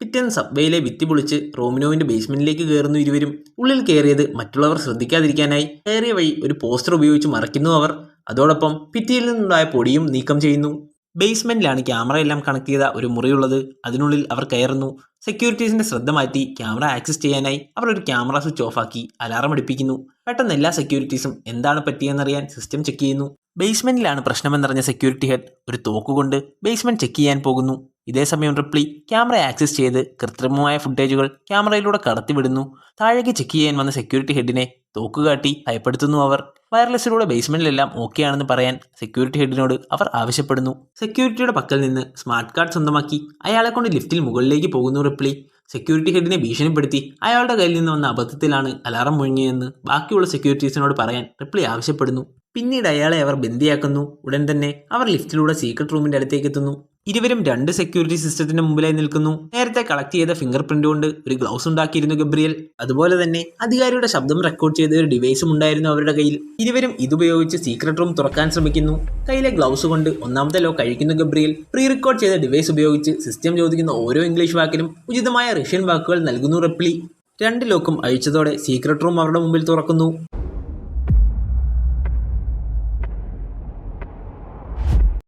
പിറ്റേന്ന് സബ്വേയിലെ ഭിത്തി പൊളിച്ച് റോമിനോവിന്റെ ബേസ്മെന്റിലേക്ക് കയറുന്നു ഇരുവരും. ഉള്ളിൽ കയറിയത് മറ്റുള്ളവർ ശ്രദ്ധിക്കാതിരിക്കാനായി കയറിയ വഴി ഒരു പോസ്റ്റർ ഉപയോഗിച്ച് മറയ്ക്കുന്നു അവർ. അതോടൊപ്പം ഭിത്തിയിൽ നിന്നുണ്ടായ പൊടിയും നീക്കം ചെയ്യുന്നു. ബേസ്മെന്റിലാണ് ക്യാമറയെല്ലാം കണക്ട് ചെയ്ത ഒരു മുറിയുള്ളത്. അതിനുള്ളിൽ അവർ കയറുന്നു. സെക്യൂരിറ്റീസിന്റെ ശ്രദ്ധ മാറ്റി ക്യാമറ ആക്സസ് ചെയ്യാനായി അവർ ഒരു ക്യാമറ സ്വിച്ച് ഓഫാക്കി അലാറം അടിപ്പിക്കുന്നു. പെട്ടെന്ന് എല്ലാ സെക്യൂരിറ്റീസും എന്താണ് പറ്റിയെന്നറിയാൻ സിസ്റ്റം ചെക്ക് ചെയ്യുന്നു. ബേസ്മെന്റിലാണ് പ്രശ്നമെന്നറിഞ്ഞ സെക്യൂരിറ്റി ഹെഡ് ഒരു തോക്കുകൊണ്ട് ബേസ്മെന്റ് ചെക്ക് ചെയ്യാൻ പോകുന്നു. ഇതേസമയം റിപ്ലി ക്യാമറ ആക്സസ് ചെയ്ത് കൃത്രിമമായ ഫുട്ടേജുകൾ ക്യാമറയിലൂടെ കടത്തിവിടുന്നു. താഴേക്ക് ചെക്ക് ചെയ്യാൻ വന്ന സെക്യൂരിറ്റി ഹെഡിനെ തോക്കുകാട്ടി ഭയപ്പെടുത്തുന്നു അവർ. വയർലെസ്സിലൂടെ ബേസ്മെന്റിലെല്ലാം ഓക്കെ ആണെന്ന് പറയാൻ സെക്യൂരിറ്റി ഹെഡിനോട് അവർ ആവശ്യപ്പെടുന്നു. സെക്യൂരിറ്റിയുടെ പക്കൽ നിന്ന് സ്മാർട്ട് കാർഡ് സ്വന്തമാക്കി അയാളെ കൊണ്ട് ലിഫ്റ്റിൽ മുകളിലേക്ക് പോകുന്നു റിപ്ലി. സെക്യൂരിറ്റി ഹെഡിനെ ഭീഷണിപ്പെടുത്തി അയാളുടെ കയ്യിൽ നിന്ന് വന്ന അബദ്ധത്തിലാണ് അലാറം മുഴങ്ങിയതെന്ന് ബാക്കിയുള്ള സെക്യൂരിറ്റീസിനോട് പറയാൻ റിപ്ലി ആവശ്യപ്പെടുന്നു. പിന്നീട് അയാളെ അവർ ബന്ദിയാക്കുന്നു. ഉടൻ തന്നെ അവർ ലിഫ്റ്റിലൂടെ സീക്രട്ട് റൂമിന്റെ അടുത്തേക്ക് എത്തുന്നു. ഇരുവരും രണ്ട് സെക്യൂരിറ്റി സിസ്റ്റത്തിന്റെ മുമ്പിലായി നിൽക്കുന്നു. നേരത്തെ കളക്ട് ചെയ്ത ഫിംഗർ പ്രിന്റ് കൊണ്ട് ഒരു ഗ്ലൗസ് ഉണ്ടാക്കിയിരുന്നു ഗബ്രിയൽ. അതുപോലെ തന്നെ അധികാരിയുടെ ശബ്ദം റെക്കോർഡ് ചെയ്ത ഒരു ഡിവൈസും ഉണ്ടായിരുന്നു അവരുടെ കയ്യിൽ. ഇരുവരും ഇതുപയോഗിച്ച് സീക്രട്ട് റൂം തുറക്കാൻ ശ്രമിക്കുന്നു. കയ്യിലെ ഗ്ലൗസ് കൊണ്ട് ഒന്നാമത്തെ ലോക്ക് അഴിക്കുന്നു ഗബ്രിയൽ. പ്രീ റെക്കോർഡ് ചെയ്ത ഡിവൈസ് ഉപയോഗിച്ച് സിസ്റ്റം ചോദിക്കുന്ന ഓരോ ഇംഗ്ലീഷ് വാക്കിനും ഉചിതമായ റഷ്യൻ വാക്കുകൾ നൽകുന്നു റിപ്ലി. രണ്ട് ലോക്കും അഴിച്ചതോടെ സീക്രട്ട് റൂം അവരുടെ മുമ്പിൽ തുറക്കുന്നു.